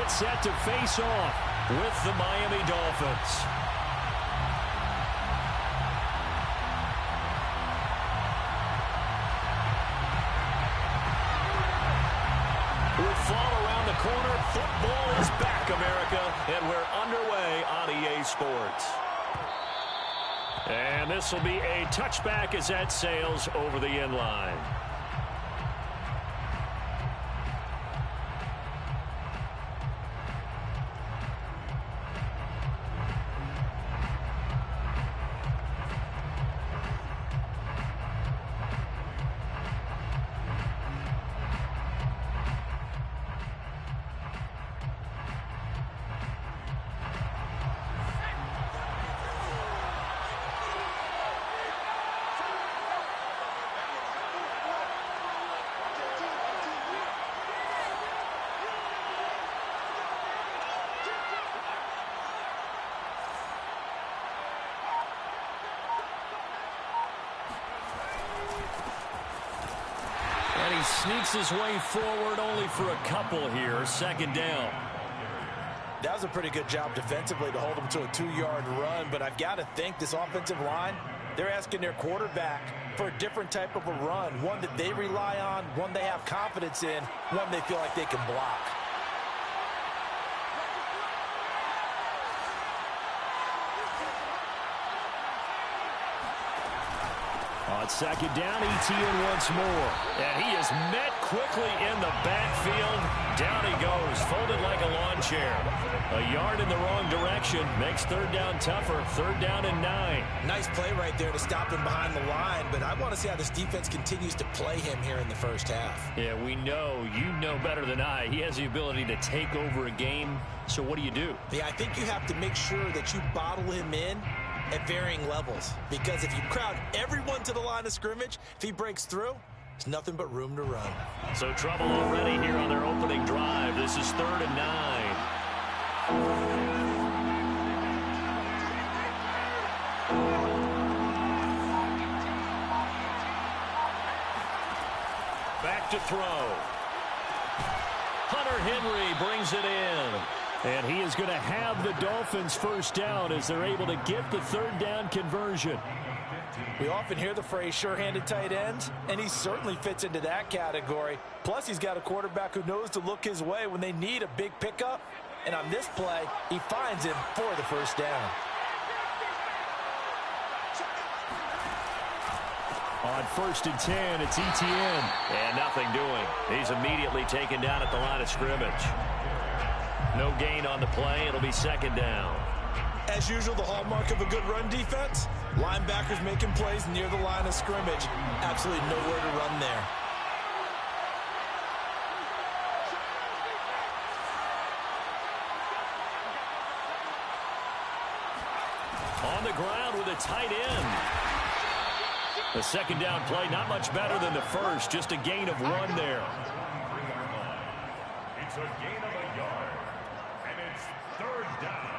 Set to face off with the Miami Dolphins. With fall around the corner, football is back, America, and we're underway on EA Sports. And this will be a touchback as that sails over the end line. And he sneaks his way forward only for a couple here. Second down. That was a pretty good job defensively to hold him to a 2-yard run, but I've got to think this offensive line, they're asking their quarterback for a different type of a run, one that they rely on, one they have confidence in, one they feel like they can block. On second down, Etienne once more. And he is met quickly in the backfield. Down he goes, folded like a lawn chair. A yard in the wrong direction makes third down tougher. Third down and 9. Nice play right there to stop him behind the line, but I want to see how this defense continues to play him here in the first half. Yeah, we know, you know better than I. He has the ability to take over a game. So what do you do? Yeah, I think you have to make sure that you bottle him in at varying levels, because if you crowd everyone to the line of scrimmage, if he breaks through, there's nothing but room to run. So trouble already here on their opening drive. This is 3rd and 9. Back to throw. Hunter Henry brings it in. And he is going to have the Dolphins first down as they're able to get the third down conversion. We often hear the phrase sure-handed tight ends, and he certainly fits into that category. Plus, he's got a quarterback who knows to look his way when they need a big pickup. And on this play, he finds him for the first down. On 1st and 10, it's Etienne. And nothing doing. He's immediately taken down at the line of scrimmage. No gain on the play. It'll be second down. As usual, the hallmark of a good run defense, linebackers making plays near the line of scrimmage. Absolutely nowhere to run there. On the ground with a tight end. The second down play, not much better than the first. Just a gain of 1 there. It's a gain of a yard. And it's 3rd down.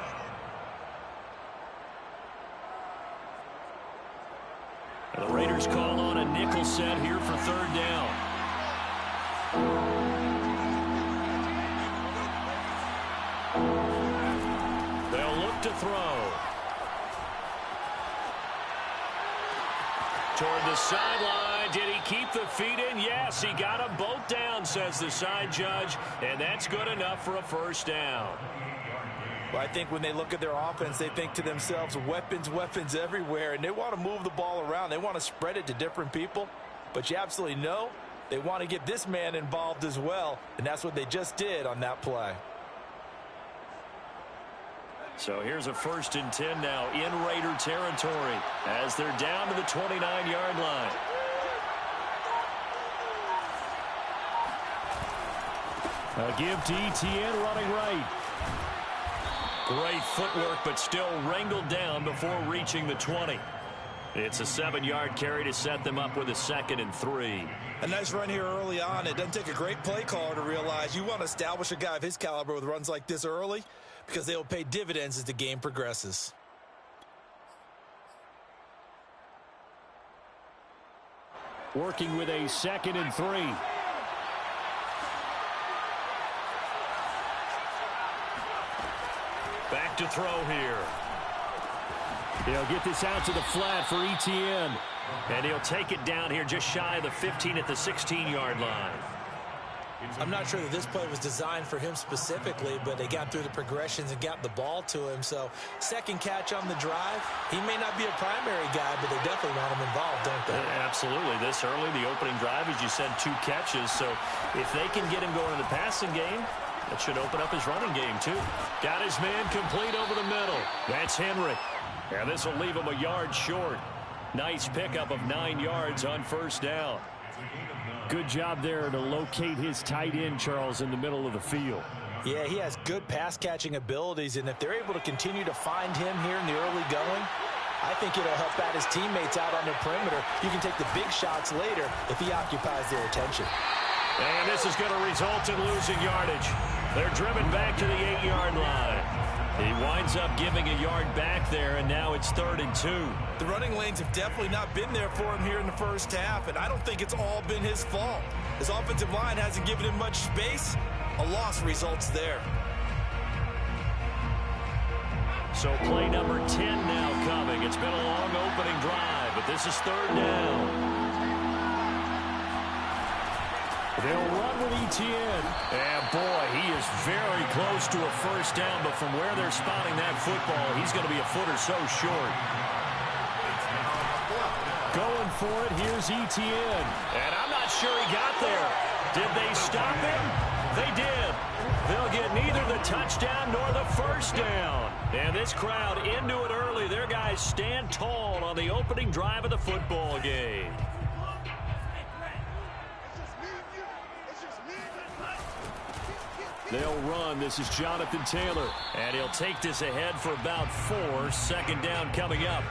The Raiders call on a nickel set here for 3rd down. They'll look to throw. Toward the sideline. Did he keep the feet in? Yes, he got them both down, says the side judge. And that's good enough for a first down. Well, I think when they look at their offense, they think to themselves, weapons, weapons everywhere, and they want to move the ball around. They want to spread it to different people, but you absolutely know they want to get this man involved as well, and that's what they just did on that play. So here's a 1st and 10 now in Raider territory as they're down to the 29-yard line. A give to Etienne running right. Great footwork, but still wrangled down before reaching the 20. It's a 7-yard carry to set them up with a 2nd and 3. A nice run here early on. It doesn't take a great play caller to realize you want to establish a guy of his caliber with runs like this early because they will pay dividends as the game progresses. Working with a 2nd and 3. Back to throw here. He'll get this out to the flat for Etienne. And he'll take it down here just shy of the 15 at the 16-yard line. I'm not sure that this play was designed for him specifically, but they got through the progressions and got the ball to him. So second catch on the drive. He may not be a primary guy, but they definitely want him involved, don't they? Absolutely. This early, the opening drive, as you said, 2 catches. So if they can get him going in the passing game, that should open up his running game, too. Got his man complete over the middle. That's Henry. And this will leave him a yard short. Nice pickup of 9 yards on first down. Good job there to locate his tight end, Charles, in the middle of the field. Yeah, he has good pass-catching abilities, and if they're able to continue to find him here in the early going, I think it'll help out his teammates out on the perimeter. You can take the big shots later if he occupies their attention. And this is going to result in losing yardage. They're driven back to the 8-yard line. He winds up giving a yard back there, and now it's 3rd and 2. The running lanes have definitely not been there for him here in the first half, and I don't think it's all been his fault. His offensive line hasn't given him much space. A loss results there. So play number 10 now coming. It's been a long opening drive, but this is 3rd down. They'll run with Etienne. And, boy, he is very close to a first down, but from where they're spotting that football, he's going to be a foot or so short. Going for it, here's Etienne. And I'm not sure he got there. Did they stop him? They did. They'll get neither the touchdown nor the first down. And this crowd into it early. Their guys stand tall on the opening drive of the football game. They'll run. This is Jonathan Taylor. And he'll take this ahead for about 4. 2nd down coming up.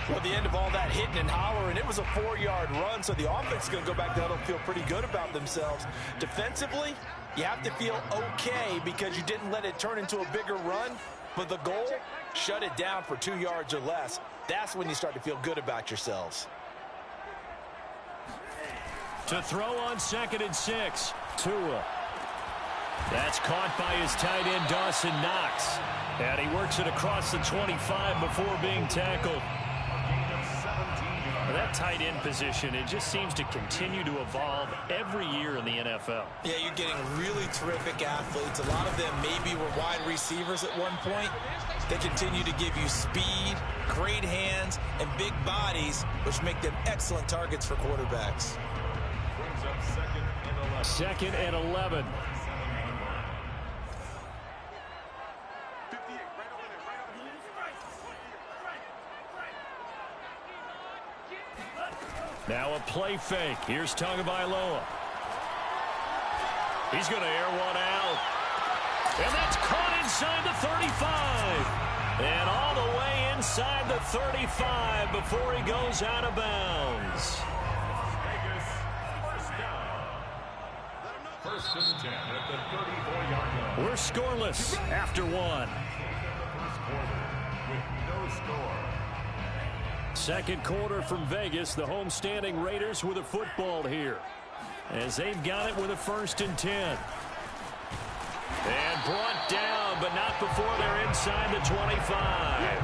Well, the end of all that hitting and hollering, it was a 4-yard run, so the offense is going to go back to huddle and feel pretty good about themselves. Defensively, you have to feel okay because you didn't let it turn into a bigger run, but the goal, shut it down for 2 yards or less. That's when you start to feel good about yourselves. To throw on 2nd and 6, Tua. That's caught by his tight end, Dawson Knox. And he works it across the 25 before being tackled. That tight end position, it just seems to continue to evolve every year in the NFL. Yeah, you're getting really terrific athletes. A lot of them maybe were wide receivers at one point. They continue to give you speed, great hands, and big bodies, which make them excellent targets for quarterbacks. 2nd and 11. Now a play fake. Here's Tagovailoa. He's going to air one out. And that's caught inside the 35. And all the way inside the 35 before he goes out of bounds. First and 10 at the 34-yard line. We're scoreless after 1. First quarter with no score. 2nd quarter from Vegas. The home-standing Raiders with a football here, as they've got it with a 1st and 10. And brought down, but not before they're inside the 25.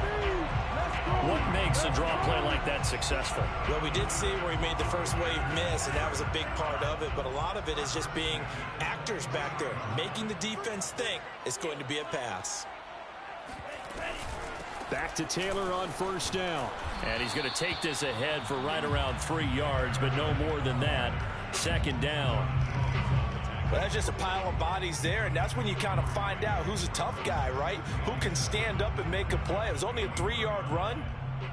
What makes a draw play like that successful? Well, we did see where he made the first wave miss, and that was a big part of it. But a lot of it is just being actors back there, making the defense think it's going to be a pass. Back to Taylor on first down. And he's going to take this ahead for right around 3 yards, but no more than that. 2nd down. Well, that's just a pile of bodies there, and that's when you kind of find out who's a tough guy, right? Who can stand up and make a play. It was only a 3-yard run,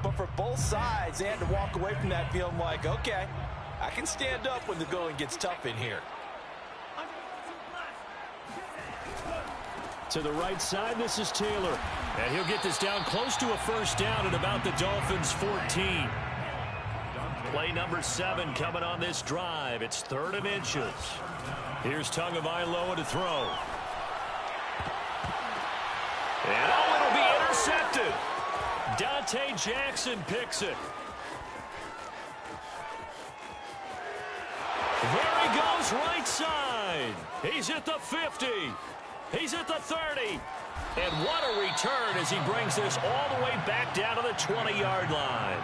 but for both sides, they had to walk away from that feeling like, okay, I can stand up when the going gets tough in here. To the right side, this is Taylor. And he'll get this down close to a first down at about the Dolphins' 14. Play number 7 coming on this drive. It's 3rd and inches. Here's Tagovailoa to throw. And it'll be intercepted. Dante Jackson picks it. There he goes right side. He's at the 50. He's at the 30. And what a return as he brings this all the way back down to the 20-yard line.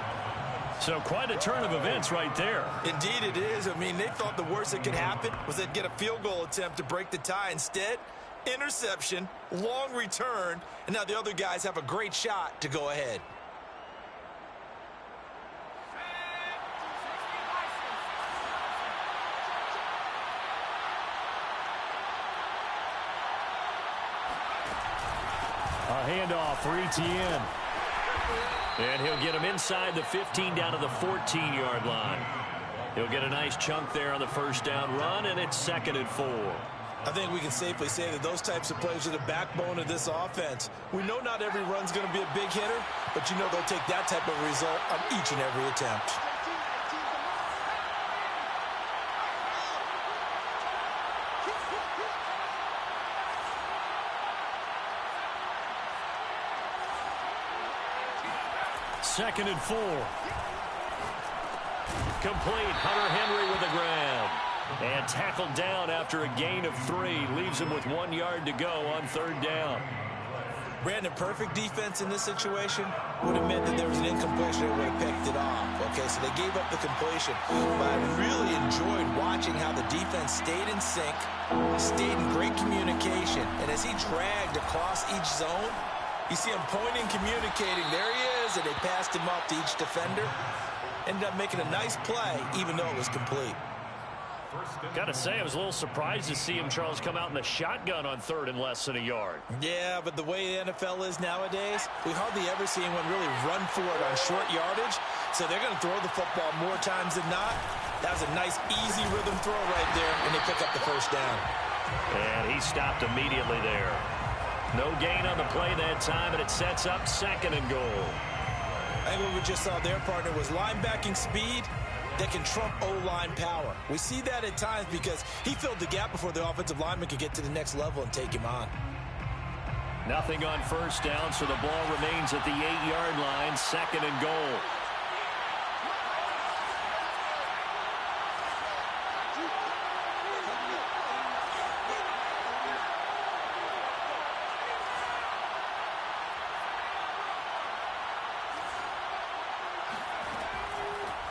So quite a turn of events right there. Indeed it is. I mean, they thought the worst that could happen was they'd get a field goal attempt to break the tie. Instead, interception, long return, and now the other guys have a great shot to go ahead. A handoff for Etienne. And he'll get him inside the 15 down to the 14-yard line. He'll get a nice chunk there on the first down run, and it's 2nd and 4. I think we can safely say that those types of plays are the backbone of this offense. We know not every run's going to be a big hitter, but you know they'll take that type of result on each and every attempt. Second and 4. Complete. Hunter Henry with a grab. And tackled down after a gain of 3. Leaves him with 1 yard to go on 3rd down. Brandon, perfect defense in this situation would have meant that there was an incompletion and would have picked it off. Okay, so they gave up the completion. But I really enjoyed watching how the defense stayed in sync, stayed in great communication. And as he dragged across each zone, you see him pointing, communicating. There he is, and they passed him up to each defender. Ended up making a nice play, even though it was complete. Got to say, I was a little surprised to see him, Charles, come out in the shotgun on 3rd and less than a yard. Yeah, but the way the NFL is nowadays, we hardly ever see anyone really run for it on short yardage. So they're going to throw the football more times than not. That was a nice, easy rhythm throw right there, and they pick up the first down. And he stopped immediately there. No gain on the play that time, and it sets up 2nd and goal. I think what we just saw their partner was linebacking speed that can trump O-line power. We see that at times because he filled the gap before the offensive lineman could get to the next level and take him on. Nothing on first down, so the ball remains at the 8-yard line, 2nd and goal.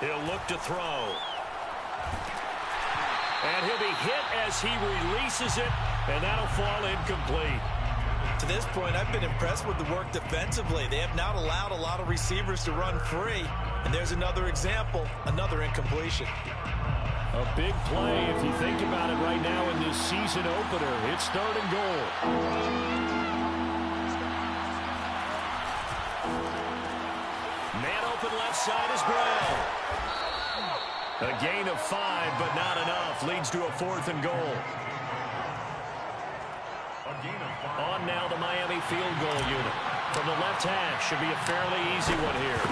He'll look to throw. And he'll be hit as he releases it, and that'll fall incomplete. To this point, I've been impressed with the work defensively. They have not allowed a lot of receivers to run free. And there's another example, another incompletion. A big play if you think about it right now in this season opener. It's 3rd and goal. Man open left side is Brown. A gain of 5, but not enough. Leads to a 4th and goal. On now the Miami field goal unit. From the left hash, should be a fairly easy one here.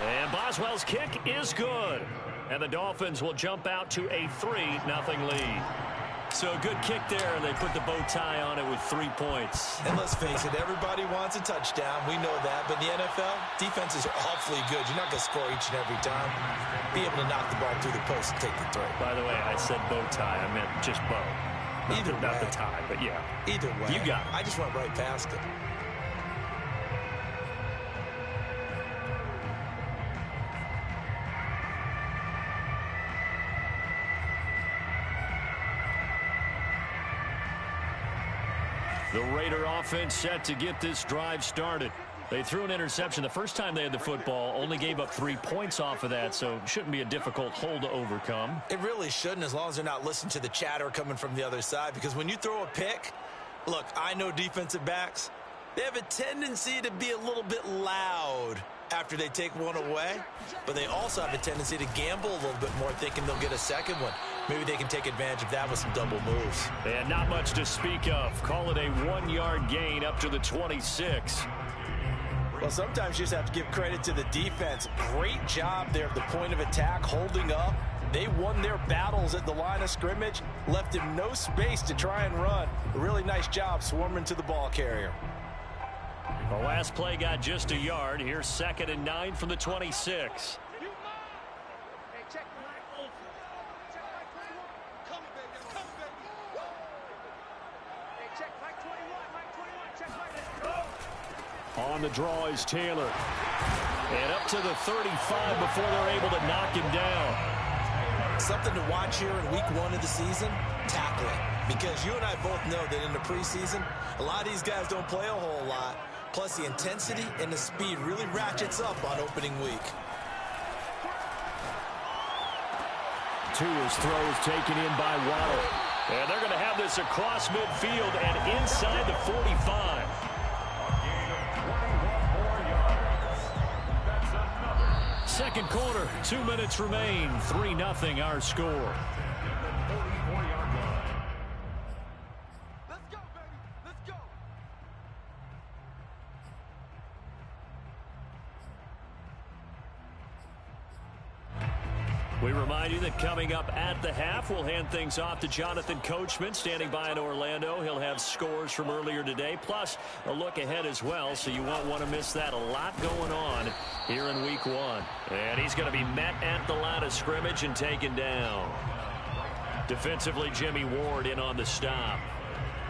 And Boswell's kick is good. And the Dolphins will jump out to a 3-0 lead. So a good kick there, and they put the bow tie on it with 3 points. And let's face it, everybody wants a touchdown. We know that. But in the NFL, defenses are awfully good. You're not going to score each and every time. Be able to knock the ball through the post and take the throw. By the way, I said bow tie. I meant just bow. Not the tie, but yeah. Either way. You got it. I just went right past it. The Raider offense set to get this drive started. They threw an interception the first time they had the football, only gave up 3 points off of that, so it shouldn't be a difficult hole to overcome. It really shouldn't, as long as they're not listening to the chatter coming from the other side, because when you throw a pick, look, I know defensive backs, they have a tendency to be a little bit loud after they take one away, but they also have a tendency to gamble a little bit more, thinking they'll get a second one. Maybe they can take advantage of that with some double moves. And not much to speak of. Call it a 1-yard gain up to the 26. Well, sometimes you just have to give credit to the defense. Great job there at the point of attack, holding up. They won their battles at the line of scrimmage, left him no space to try and run. A really nice job swarming to the ball carrier. The last play got just a yard. Here's 2nd and 9 from the 26. On the draw is Taylor. And up to the 35 before they're able to knock him down. Something to watch here in week 1 of the season, tackling. Because you and I both know that in the preseason, a lot of these guys don't play a whole lot. Plus, the intensity and the speed really ratchets up on opening week. Tua's throw is taken in by Waddle. And they're going to have this across midfield and inside the 45. Second quarter, 2 minutes remain. 3-0 our score. We remind you that coming up at the half, we'll hand things off to Jonathan Coachman, standing by in Orlando. He'll have scores from earlier today, plus a look ahead as well, so you won't want to miss that. A lot going on here in week 1. And he's going to be met at the line of scrimmage and taken down. Defensively, Jimmy Ward in on the stop.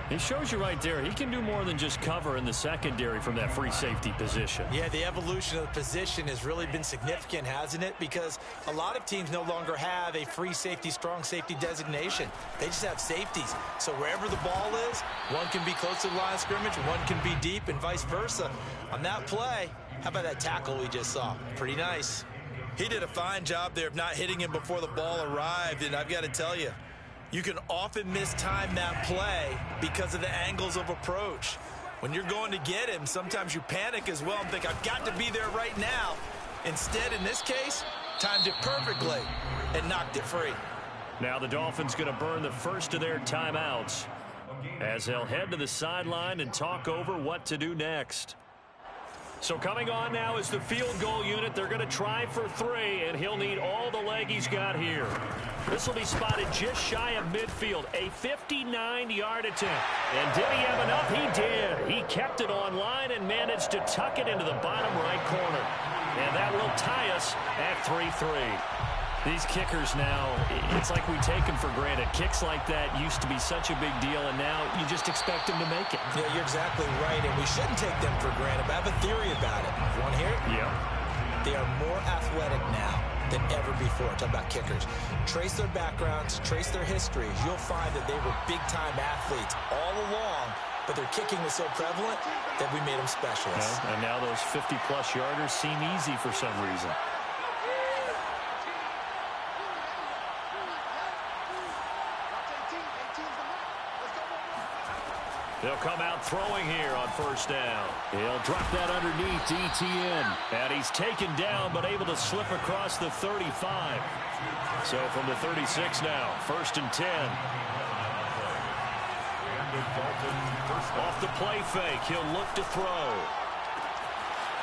He shows you right there, he can do more than just cover in the secondary from that free safety position. Yeah, the evolution of the position has really been significant, hasn't it? Because a lot of teams no longer have a free safety, strong safety designation. They just have safeties. So wherever the ball is, one can be close to the line of scrimmage, one can be deep, and vice versa. On that play, how about that tackle we just saw? Pretty nice. He did a fine job there of not hitting him before the ball arrived, and I've got to tell you, you can often mistime that play because of the angles of approach. When you're going to get him, sometimes you panic as well and think, I've got to be there right now. Instead, in this case, timed it perfectly and knocked it free. Now the Dolphins going to burn the first of their timeouts as they'll head to the sideline and talk over what to do next. So coming on now is the field goal unit. They're going to try for 3, and he'll need all the leg he's got here. This will be spotted just shy of midfield, a 59-yard attempt. And did he have enough? He did. He kept it on line and managed to tuck it into the bottom right corner. And that will tie us at 3-3. These kickers now, it's like we take them for granted. Kicks like that used to be such a big deal, and now you just expect them to make it. Yeah, you're exactly right, and we shouldn't take them for granted. But I have a theory about it. Want to hear it? Yeah. They are more athletic now than ever before. Talk about kickers. Trace their backgrounds, trace their histories. You'll find that they were big-time athletes all along, but their kicking was so prevalent that we made them specialists. Yeah, and now those 50-plus yarders seem easy for some reason. They'll come out throwing here on first down. He'll drop that underneath to Etienne. And he's taken down but able to slip across the 35. So from the 36 now, 1st and 10. Off the play fake, he'll look to throw.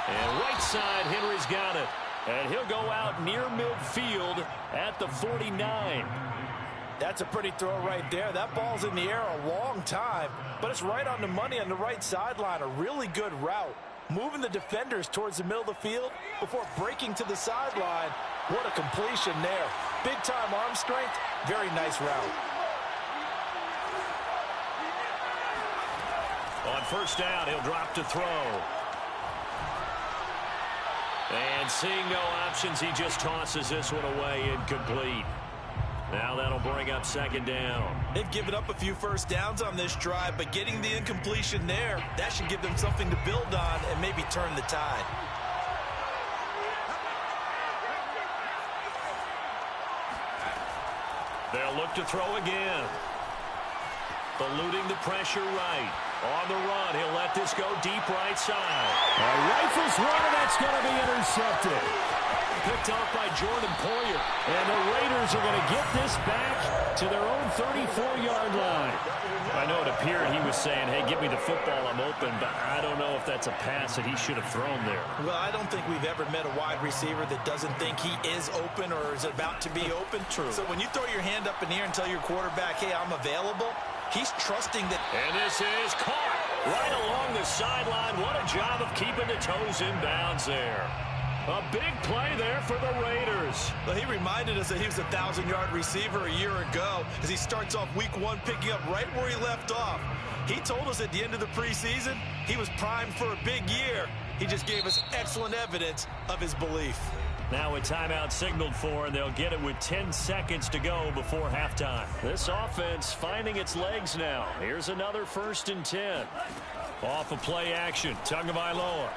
And right side, Henry's got it. And he'll go out near midfield at the 49. That's a pretty throw right there. That ball's in the air a long time, but it's right on the money on the right sideline. A really good route. Moving the defenders towards the middle of the field before breaking to the sideline. What a completion there. Big-time arm strength. Very nice route. On first down, he'll drop to throw. And seeing no options, he just tosses this one away incomplete. Now that'll bring up 2nd down. They've given up a few first downs on this drive, but getting the incompletion there, that should give them something to build on and maybe turn the tide. They'll look to throw again. Eluding the pressure right. On the run, he'll let this go deep right side. Rifles one, and that's going to be intercepted. Picked off by Jordan Poyer. And the Raiders are going to get this back to their own 34-yard line. I know it appeared he was saying, hey, give me the football, I'm open, but I don't know if that's a pass that he should have thrown there. Well, I don't think we've ever met a wide receiver that doesn't think he is open or is about to be open. True. So when you throw your hand up in the air and tell your quarterback, hey, I'm available, he's trusting that. And this is caught right along the sideline. What a job of keeping the toes in bounds there. A big play there for the Raiders. Well, he reminded us that he was a 1,000-yard receiver a year ago as he starts off week 1 picking up right where he left off. He told us at the end of the preseason he was primed for a big year. He just gave us excellent evidence of his belief. Now a timeout signaled for, and they'll get it with 10 seconds to go before halftime. This offense finding its legs now. Here's another 1st and 10. Off of play action, Tagovailoa.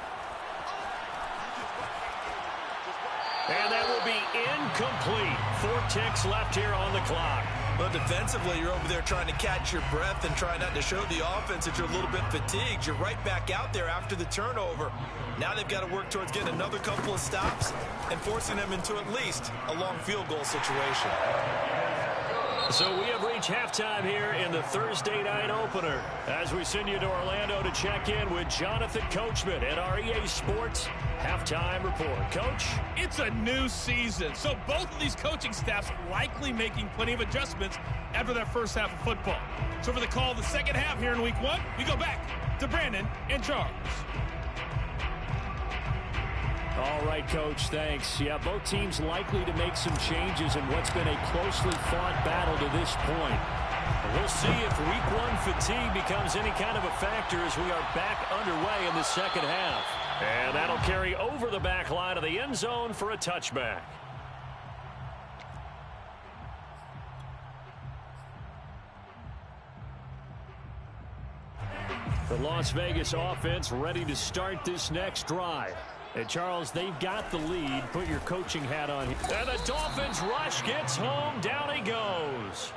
And that will be incomplete. 4 ticks left here on the clock. Well, defensively, you're over there trying to catch your breath and try not to show the offense that you're a little bit fatigued. You're right back out there after the turnover. Now they've got to work towards getting another couple of stops and forcing them into at least a long field goal situation. So we have reached halftime here in the Thursday night opener as we send you to Orlando to check in with Jonathan Coachman at our EA Sports Halftime Report. Coach? It's a new season, so both of these coaching staffs likely making plenty of adjustments after that first half of football. So for the call of the second half here in week 1, we go back to Brandon and Charles. All right, Coach, thanks. Yeah, both teams likely to make some changes in what's been a closely fought battle to this point. We'll see if week 1 fatigue becomes any kind of a factor as we are back underway in the second half. And that'll carry over the back line of the end zone for a touchback. The Las Vegas offense ready to start this next drive. And Charles, they've got the lead. Put your coaching hat on. And the Dolphins rush gets home. Down he goes.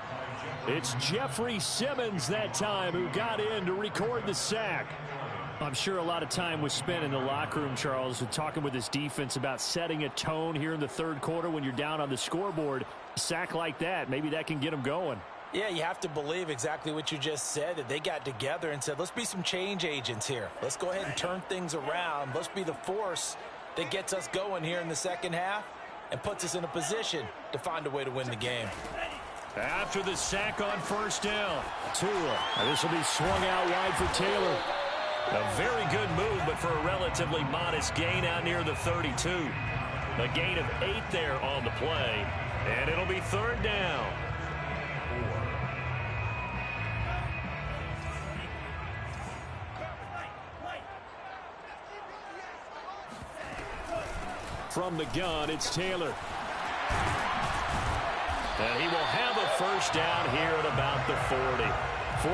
It's Jeffrey Simmons that time who got in to record the sack. I'm sure a lot of time was spent in the locker room, Charles, talking with his defense about setting a tone here in the third quarter when you're down on the scoreboard. A sack like that, maybe that can get them going. Yeah, you have to believe exactly what you just said, that they got together and said, let's be some change agents here. Let's go ahead and turn things around. Let's be the force that gets us going here in the second half and puts us in a position to find a way to win the game. After the sack on first down, Tua. This will be swung out wide for Taylor. A very good move, but for a relatively modest gain out near the 32. A gain of 8 there on the play, and it'll be third down. From the gun, it's Taylor. And he will have a first down here at about the 40.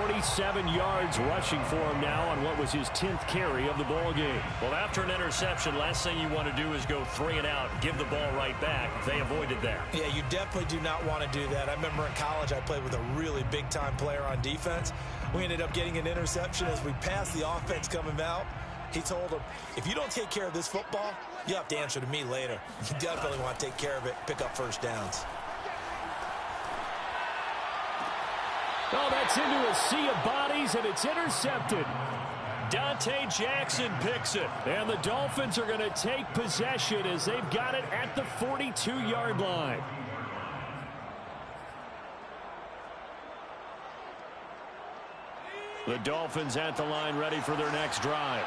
47 yards rushing for him now on what was his 10th carry of the ball game. Well, after an interception, last thing you want to do is go 3 and out, give the ball right back. They avoided that. Yeah, you definitely do not want to do that. I remember in college I played with a really big-time player on defense. We ended up getting an interception as we passed the offense coming out. He told him, if you don't take care of this football, you have to answer to me later. You definitely want to take care of it, pick up first downs. Oh, that's into a sea of bodies, and it's intercepted. Dante Jackson picks it. And the Dolphins are going to take possession as they've got it at the 42-yard line. The Dolphins at the line ready for their next drive.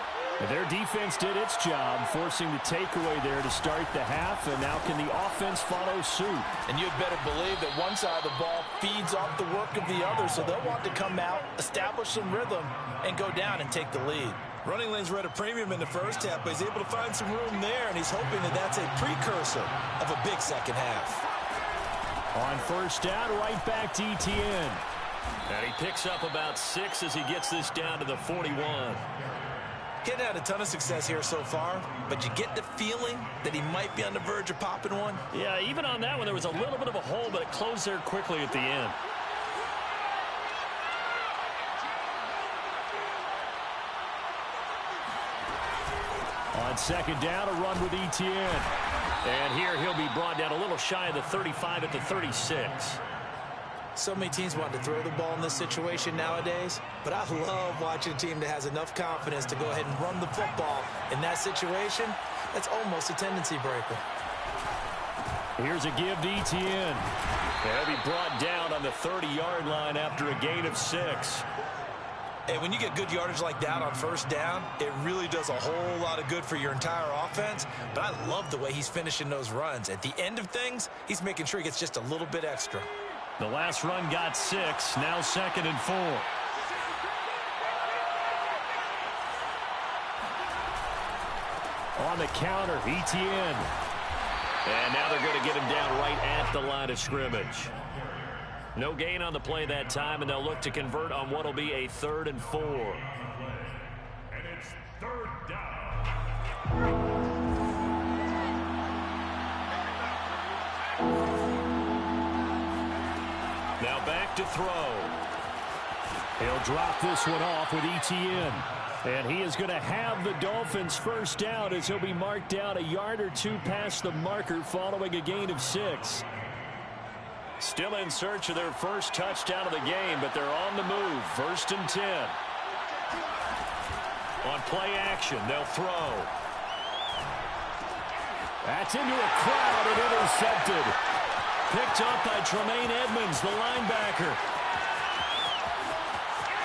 Their defense did its job, forcing the takeaway there to start the half, and now can the offense follow suit? And you'd better believe that one side of the ball feeds off the work of the other, so they'll want to come out, establish some rhythm, and go down and take the lead. Running lanes were at a premium in the first half, but he's able to find some room there, and he's hoping that that's a precursor of a big second half. On first down, right back to Etienne. And he picks up about 6 as he gets this down to the 41. He hadn't had a ton of success here so far, but you get the feeling that he might be on the verge of popping one. Yeah, even on that one, there was a little bit of a hole, but it closed there quickly at the end. On second down, a run with Etienne. And here he'll be brought down a little shy of the 35 at the 36. So many teams want to throw the ball in this situation nowadays, but I love watching a team that has enough confidence to go ahead and run the football in that situation. That's almost a tendency breaker. Here's a give to Etienne. He'll be brought down on the 30-yard line after a gain of 6. And when you get good yardage like that on first down, it really does a whole lot of good for your entire offense. But I love the way he's finishing those runs. At the end of things, he's making sure he gets just a little bit extra. The last run got 6. Now 2nd and 4. On the counter, Etienne. And now they're going to get him down right at the line of scrimmage. No gain on the play that time, and they'll look to convert on what will be a 3rd and 4. And it's 3rd down. Now back to throw. He'll drop this one off with Etienne. And he is going to have the Dolphins first down as he'll be marked down a yard or 2 past the marker following a gain of 6. Still in search of their first touchdown of the game, but they're on the move. 1st and 10. On play action, they'll throw. That's into a crowd and intercepted. Picked up by Tremaine Edmonds, the linebacker.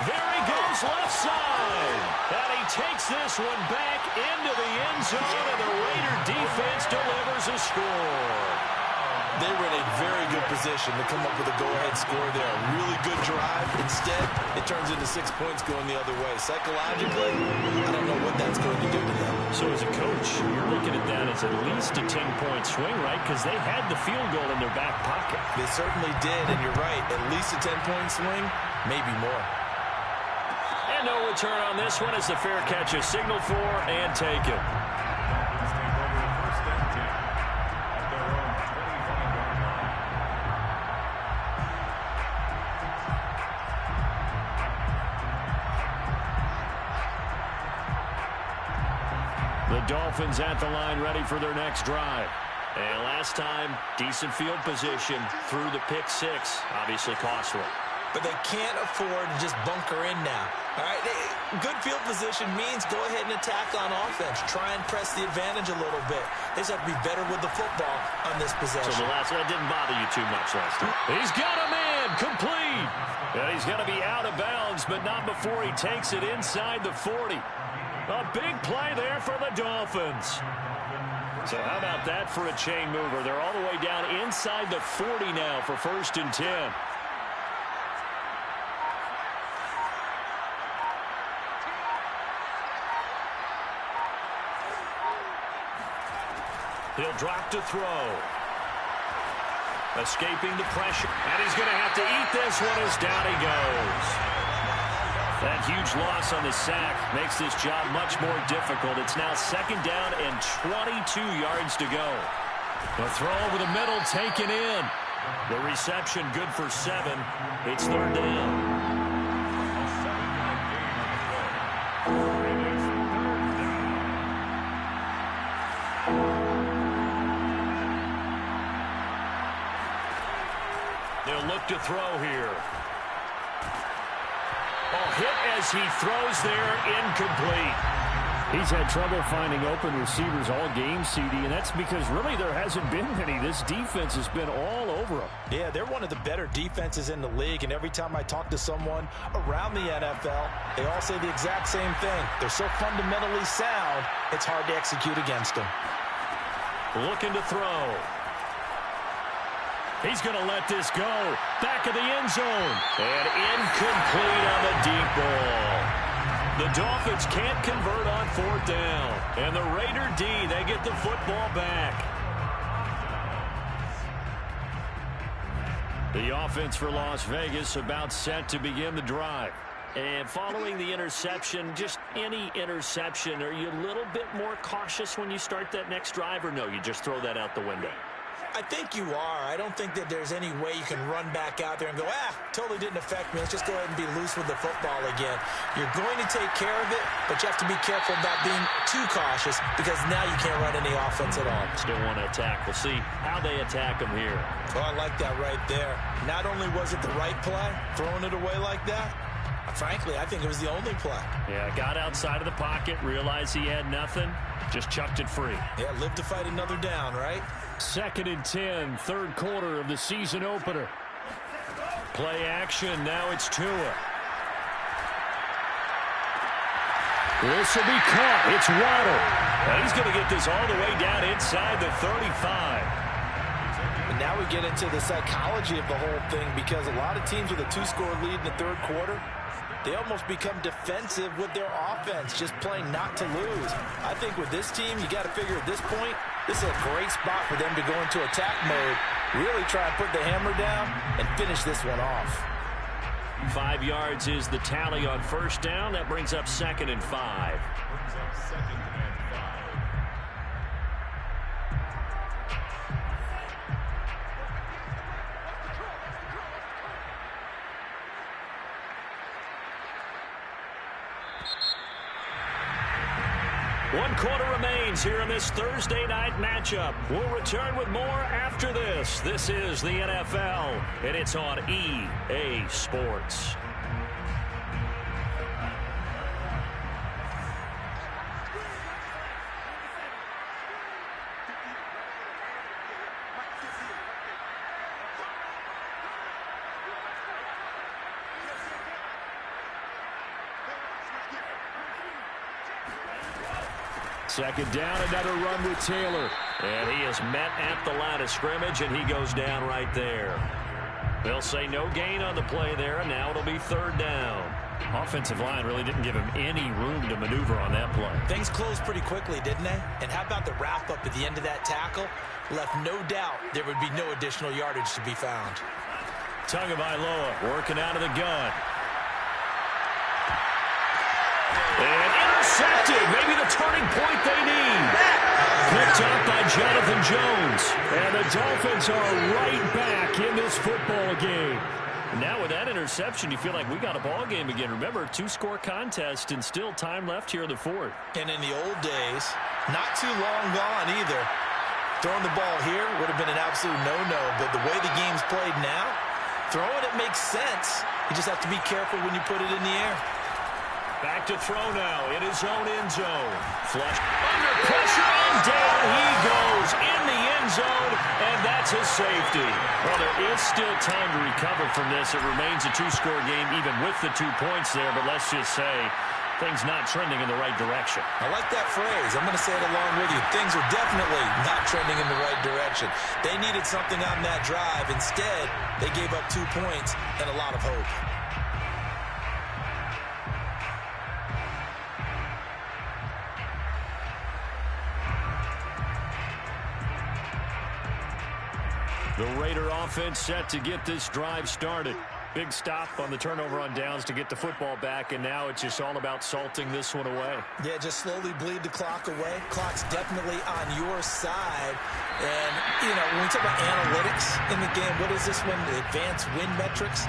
There he goes left side. And he takes this one back into the end zone, and the Raider defense delivers a score. They were in a very good position to come up with a go-ahead score there. A really good drive. Instead, it turns into 6 points going the other way. Psychologically, I don't know what that's going to do to them. So as a coach, you're looking at that as at least a 10-point swing, right? Because they had the field goal in their back pocket. They certainly did, and you're right. At least a 10-point swing, maybe more. And no return on this one as the fair catch is signaled for and taken. The Dolphins at the line ready for their next drive. And last time, decent field position through the pick 6. Obviously costly. But they can't afford to just bunker in now. All right, good field position means go ahead and attack on offense. Try and press the advantage a little bit. They just have to be better with the football on this possession. So the last one didn't bother you too much last time. He's got a man complete. And he's going to be out of bounds, but not before he takes it inside the 40. A big play there for the Dolphins. So how about that for a chain mover? They're all the way down inside the 40 now for 1st and 10. He'll drop to throw. Escaping the pressure. And he's going to have to eat this one as down he goes. That huge loss on the sack makes this job much more difficult. It's now 2nd down and 22 yards to go. The throw over the middle taken in. The reception good for 7. It's 3rd down. They'll look to throw here. Hit as he throws there, incomplete. He's had trouble finding open receivers all game, CD, and that's because really there hasn't been many. This defense has been all over them. Yeah, they're one of the better defenses in the league, and every time I talk to someone around the NFL, they all say the exact same thing. They're so fundamentally sound, it's hard to execute against them. Looking to throw. He's going to let this go. Back of the end zone. And incomplete on the deep ball. The Dolphins can't convert on 4th down. And the Raider D, they get the football back. The offense for Las Vegas about set to begin the drive. And following the interception, just any interception, are you a little bit more cautious when you start that next drive, or no, you just throw that out the window? I think you are. I don't think that there's any way you can run back out there and go, totally didn't affect me. Let's just go ahead and be loose with the football again. You're going to take care of it, but you have to be careful about being too cautious because now you can't run any offense at all. Still want to attack. We'll see how they attack them here. Oh, I like that right there. Not only was it the right play, throwing it away like that, frankly, I think it was the only play. Yeah, got outside of the pocket, realized he had nothing, just chucked it free. Yeah, live to fight another down, right? 2nd and 10, 3rd quarter of the season opener. Play action, now it's Tua. This will be caught. It's Waddle. And he's going to get this all the way down inside the 35. And now we get into the psychology of the whole thing, because a lot of teams with a 2-score lead in the third quarter, they almost become defensive with their offense, just playing not to lose. I think with this team, you got to figure at this point, this is a great spot for them to go into attack mode, really try and put the hammer down and finish this one off. 5 yards is the tally on first down. That brings up 2nd and 5. One quarter remains here in this Thursday night matchup. We'll return with more after this. This is the NFL, and it's on EA Sports. Second down, another run with Taylor. And he is met at the line of scrimmage, and he goes down right there. They'll say no gain on the play there, and now it'll be 3rd down. Offensive line really didn't give him any room to maneuver on that play. Things closed pretty quickly, didn't they? And how about the wrap-up at the end of that tackle? Left no doubt there would be no additional yardage to be found. Tagovailoa working out of the gun. And intercepted. Maybe the turning point they need. Picked up by Jonathan Jones. And the Dolphins are right back in this football game. Now with that interception, you feel like we got a ball game again. Remember, 2-score contest and still time left here in the 4th. And in the old days, not too long gone either, throwing the ball here would have been an absolute no-no. But the way the game's played now, throwing it makes sense. You just have to be careful when you put it in the air. Back to throw now in his own end zone. Flush under pressure, and down he goes in the end zone, and that's his safety. Well, there is still time to recover from this. It remains a 2-score game even with the 2 points there, but let's just say things not trending in the right direction. I like that phrase. I'm going to say it along with you. Things are definitely not trending in the right direction. They needed something on that drive. Instead, they gave up 2 points and a lot of hope. The Raider offense set to get this drive started. Big stop on the turnover on downs to get the football back, and now it's just all about salting this one away. Yeah, just slowly bleed the clock away. Clock's definitely on your side. And, you know, when we talk about analytics in the game, what is this one? The advanced win metrics?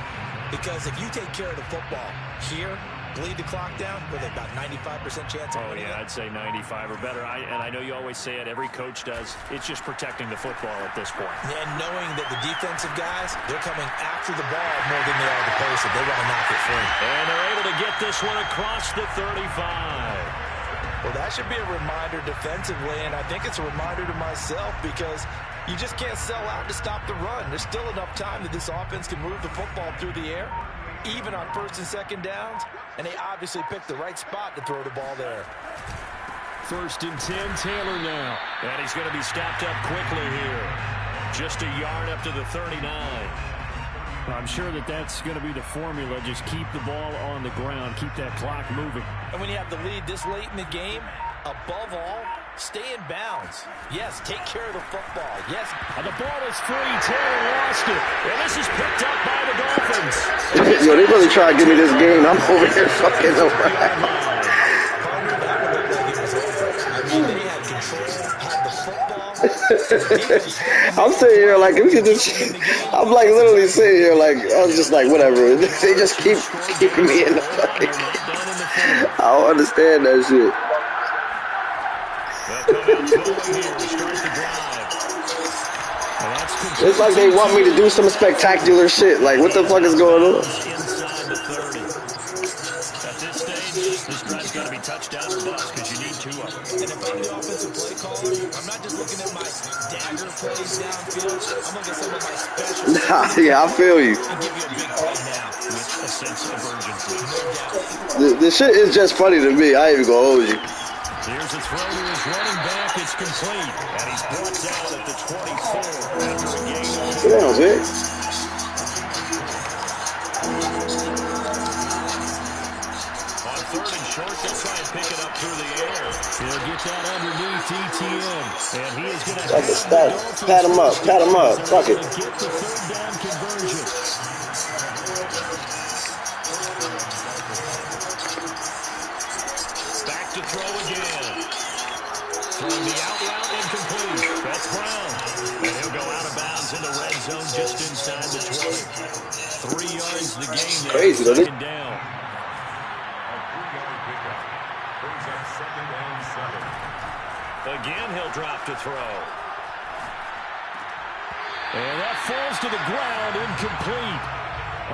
Because if you take care of the football here, bleed the clock down with about 95% chance of winning. I'd say 95 or better. And I know you always say it, every coach does. It's just protecting the football at this point. And knowing that the defensive guys, they're coming after the ball more than they are the person. They want to knock it free. And they're able to get this one across the 35. Well, that should be a reminder defensively, and I think it's a reminder to myself, because you just can't sell out to stop the run. There's still enough time that this offense can move the football through the air, even on 1st and 2nd downs, and they obviously picked the right spot to throw the ball there. 1st and 10, Taylor now. And he's going to be stopped up quickly here. Just a yard up to the 39. I'm sure that's going to be the formula. Just keep the ball on the ground. Keep that clock moving. And when you have the lead this late in the game, above all, stay in bounds. Yes, take care of the football. Yes. And the ball is free. Taylor lost it. And this is picked up by the Dolphins. Yo, they really try to give me this game. I'm over here fucking over. They had control, had the football. I'm sitting here like, if you just, I'm like literally sitting here like, I was just like, whatever. They just keep keeping me in the fucking game. I don't understand that shit. It's like they want me to do some spectacular shit. Like, what the fuck is going on? Inside the 30. At this stage, This drive's got to be touchdown or bust because you need 2 of them. And if I'm the offensive play caller, I'm not just looking at my dagger plays downfield. I'm looking at some of my special. Yeah, I feel you. And give you a big play now With a sense of urgency. no doubt. This shit is just funny to me. I ain't even gonna hold you. Here's a throw to his running back. It's complete. And he's brought down at the 24 after a gain. Sit down, Vic. On 3rd and short, they'll try and pick it up through the air. He'll get that underneath ETN. And he is going to Fuck it, pat him up, pat him up. Fuck it. get the 3rd down conversion. Back to throw again. Throwing the out route incomplete. That's Brown. And he'll go out of bounds in the red zone just inside the 20. 3 yards the game there. Crazy, doesn't it? 2nd down. Again, he'll drop to throw. And that falls to the ground, incomplete.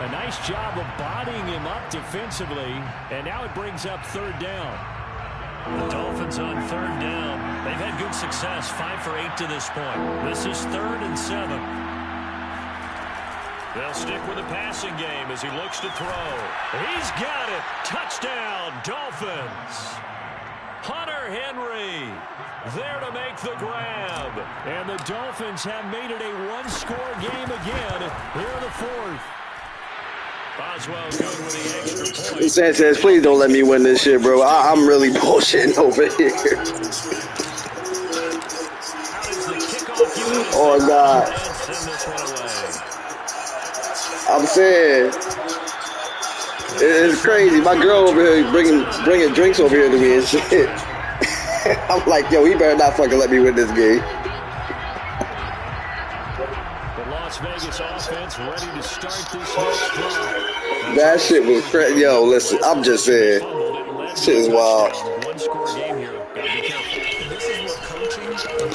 A nice job of bodying him up defensively. And now it brings up 3rd down. The Dolphins on 3rd down. They've had good success, 5 for 8 to this point. This is 3rd and 7. They'll stick with the passing game as he looks to throw. He's got it. Touchdown, Dolphins. Hunter Henry there to make the grab. And the Dolphins have made it a 1-score game again here in the 4th. Boswell good with the extra point. Sanchez, please don't let me win this shit, bro. I'm really bullshitting over here. Oh, God. I'm saying, it's crazy. My girl over here bringing drinks over here to me and shit. I'm like, yo, he better not fucking let me win this game. The Las Vegas offense ready to start this next drive. That shit was crazy. Yo, listen, I'm just saying, shit is wild. 1-score game here. Gotta be careful. This is where coaching and training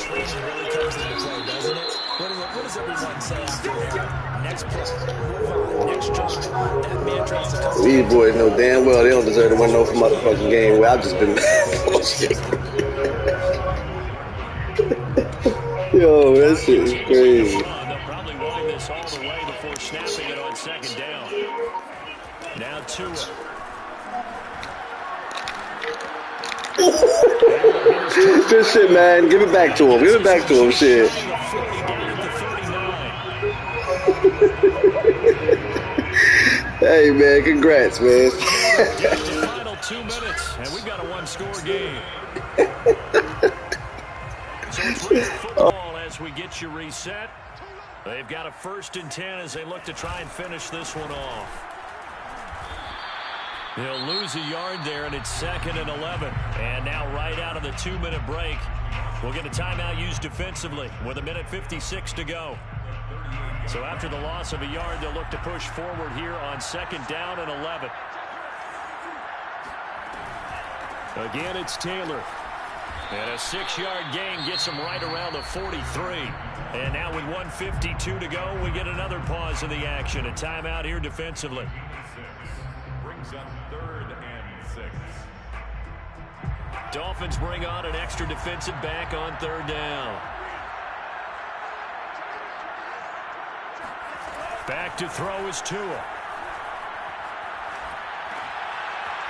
really comes into play, doesn't it? What does everyone say after here? Next play, move on, next drive. That mantra has to come. These boys know damn well they don't deserve to win no motherfucking game where I've just been bullshit. Yo, that shit is crazy. They'll probably wind this all the way before snapping it on 2nd down. Now Tua. Good shit, man. Give it back to him. Give it back to him, shit. Hey, man, congrats, man. Final 2 minutes, and we've got a 1-score game. So it's real football as we get you reset. They've got a 1st and 10 as they look to try and finish this one off. They'll lose a yard there, and it's 2nd and 11. And now right out of the 2-minute break, we'll get a timeout used defensively with 1:56 to go. So after the loss of a yard, they'll look to push forward here on 2nd down and 11. Again, it's Taylor. And a 6-yard gain gets him right around the 43. And now with 1:52 to go, we get another pause in the action. A timeout here defensively. Brings up 3rd and 6. Dolphins bring on an extra defensive back on 3rd down. Back to throw is Tua.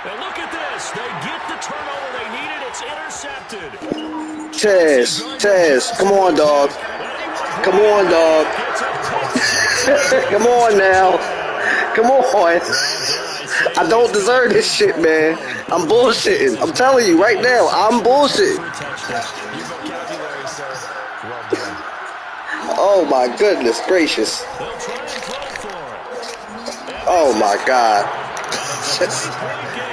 And look at this. They get the turnover they needed. It's intercepted. Tez, come on, dog. Come on, dog. Come on now. Come on. I don't deserve this shit, man. I'm bullshitting. I'm telling you right now, I'm bullshitting. Oh, my goodness gracious. Oh, my God.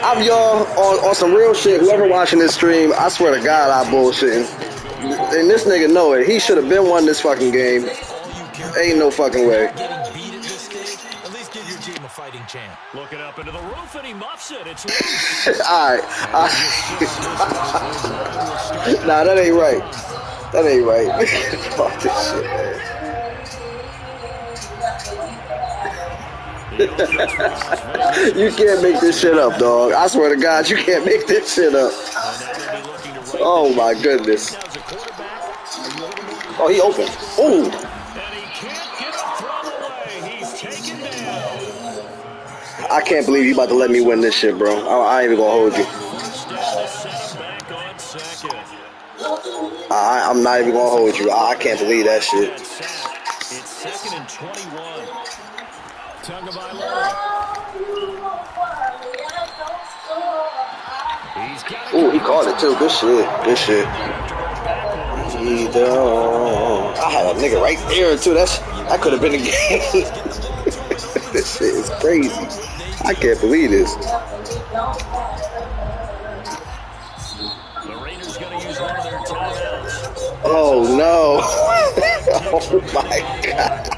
I'm y'all on some real shit. Whoever watching this stream, I swear to God, I'm bullshitting. And this nigga know it. He should have been won this fucking game. Ain't no fucking way. Looking up into the roof and he muffs it. It's loose. Alright. Nah, that ain't right. That ain't right. Fuck this shit, man. You can't make this shit up, dog. I swear to God, you can't make this shit up. Oh my goodness. Oh, he open. Ooh. I can't believe you about to let me win this shit, bro. I ain't even gonna hold you. I'm not even gonna hold you. I can't believe that shit. It's 2nd and 21. Tagovailoa. Ooh, he caught it too. Good shit. Good shit. I had a nigga right there too. That could have been a game. This shit is crazy. I can't believe this. The Raiders gonna use one of their timeouts. Oh no. Oh my God.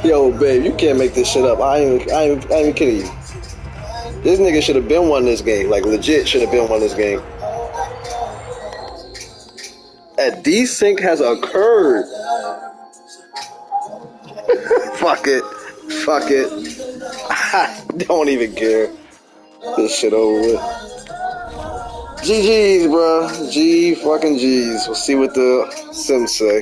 Yo, babe, you can't make this shit up. I ain't even kidding you. This nigga should have been won this game. Like, legit should have been won this game. A desync has occurred. Fuck it. Fuck it. I don't even care. This shit over with. GG's, bro. G fucking G's. We'll see what the Sims say.